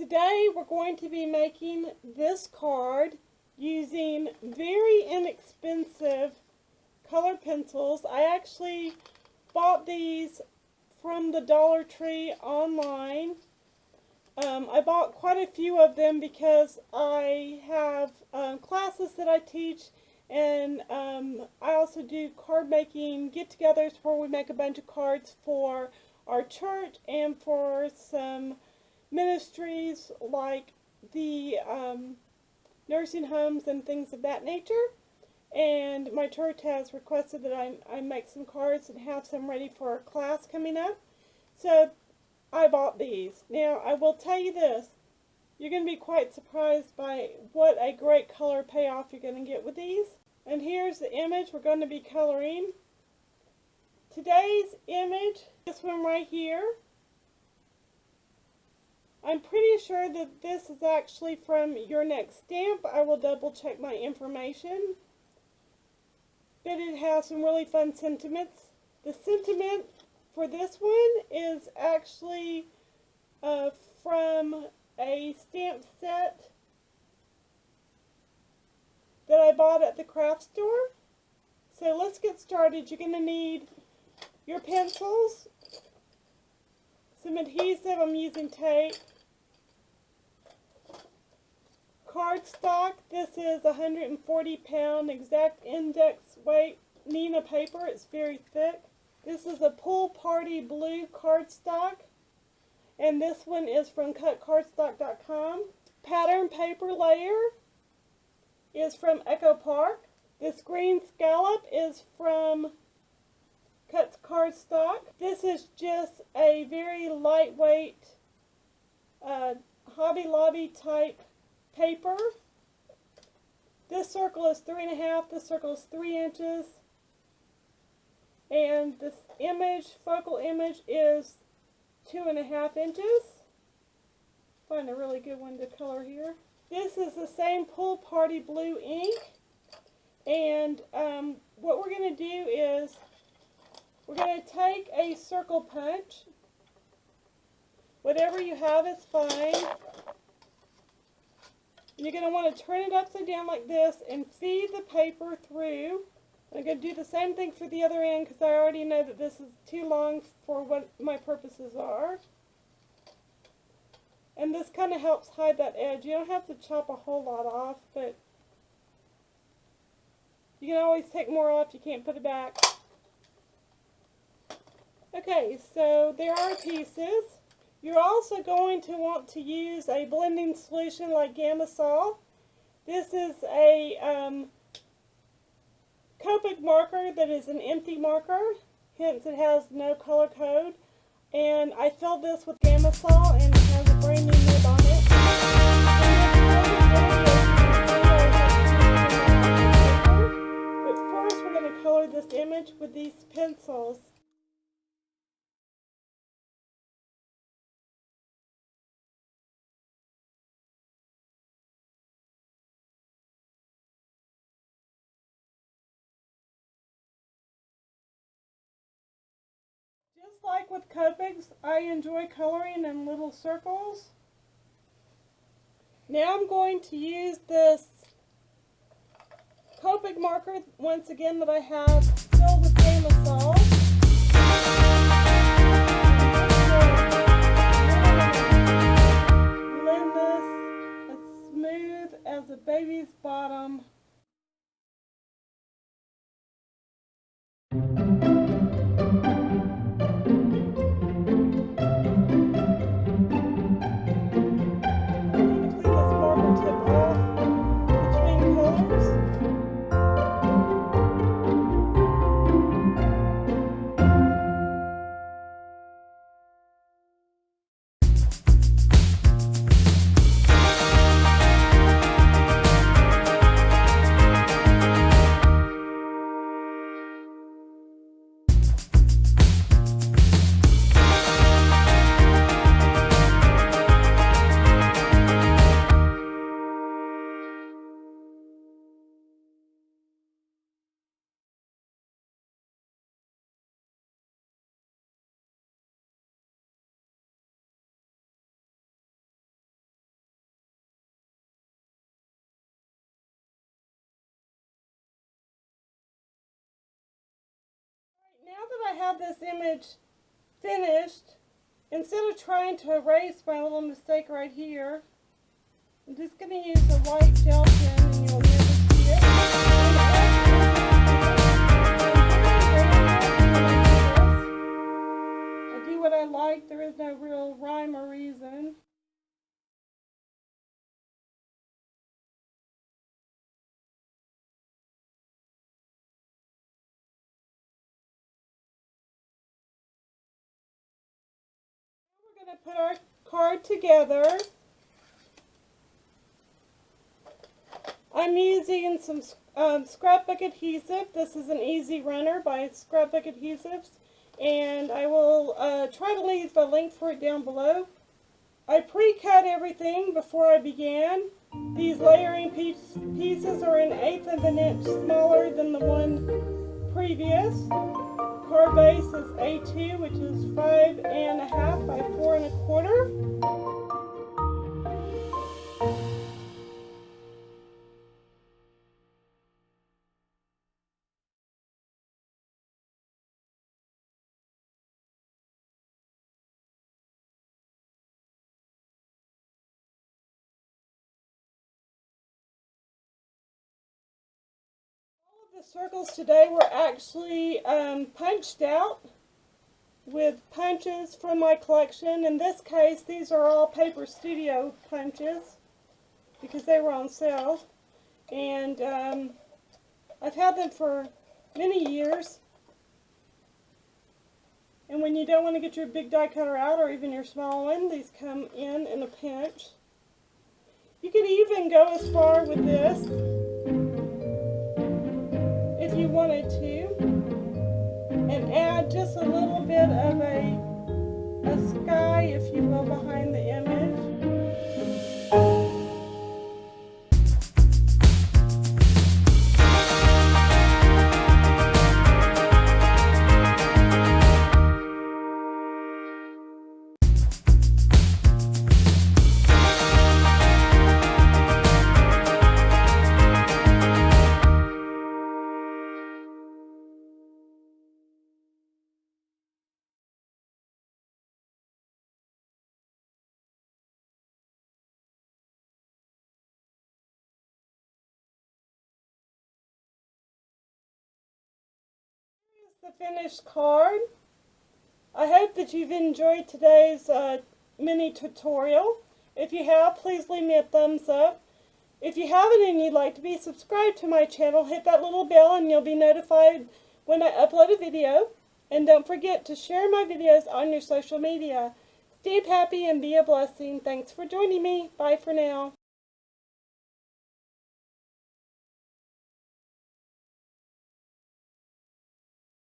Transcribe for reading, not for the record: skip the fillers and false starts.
Today we're going to be making this card using very inexpensive color pencils. I actually bought these from the Dollar Tree online. I bought quite a few of them because I have classes that I teach, and I also do card making get-togethers where we make a bunch of cards for our church and for some ministries like the nursing homes and things of that nature. And my church has requested that I make some cards and have some ready for a class coming up. So I bought these. Now I will tell you this, you're going to be quite surprised by what a great color payoff you're going to get with these. And here's the image we're going to be coloring. Today's image, this one right here, I'm pretty sure that this is actually from Your Next Stamp. I will double check my information. But it has some really fun sentiments. The sentiment for this one is actually from a stamp set that I bought at the craft store. So let's get started. You're going to need your pencils, some adhesive, I'm using tape, cardstock. This is 140-pound exact index weight Nina paper. It's very thick. This is a Pool Party blue cardstock, and this one is from cutcardstock.com. Pattern paper layer is from Echo Park. This green scallop is from Cuts Cardstock. This is just a very lightweight Hobby Lobby type paper. This circle is 3.5, this circle is 3 inches, and this image, focal image, is 2.5 inches. Find a really good one to color here. This is the same Pool Party blue ink, and what we're going to do is we're going to take a circle punch. Whatever you have is fine. You're going to want to turn it upside down like this and feed the paper through. I'm going to do the same thing for the other end because I already know that this is too long for what my purposes are. And this kind of helps hide that edge. You don't have to chop a whole lot off, but you can always take more off. You can't put it back. Okay, so there are pieces. You're also going to want to use a blending solution like gamsol. This is a Copic marker that is an empty marker, hence it has no color code. And I filled this with gamsol and it has a brand new nib on it. But first we're going to color this image with these pencils. Just like with Copics, I enjoy coloring in little circles. Now I'm going to use this Copic marker once again that I have filled with gamsol. Blend this as smooth as a baby's bottom. that I have this image finished, instead of trying to erase my little mistake right here, I'm just going to use a white gel pen and you'll never see it. I do what I like. There is no real rhyme or reason. We're going to put our card together. I'm using some scrapbook adhesive. This is an Easy Runner by Scrapbook Adhesives, and I will try to leave a link for it down below. I pre-cut everything before I began. These layering pieces are an 1/8 of an inch smaller than the one previous. Card base is A2, which is 5.5 by 4.25. The circles today were actually punched out with punches from my collection. In this case, these are all Paper Studio punches because they were on sale, and I've had them for many years. And when you don't want to get your big die cutter out, or even your small one, these come in a pinch. You could even go as far with this if you wanted to, and add just a little bit of a sky, if you will, behind the image. The finished card. I hope that you've enjoyed today's mini tutorial. If you have, please leave me a thumbs up. If you haven't and you'd like to be subscribed to my channel, hit that little bell and you'll be notified when I upload a video. And don't forget to share my videos on your social media. Stay happy and be a blessing. Thanks for joining me. Bye for now.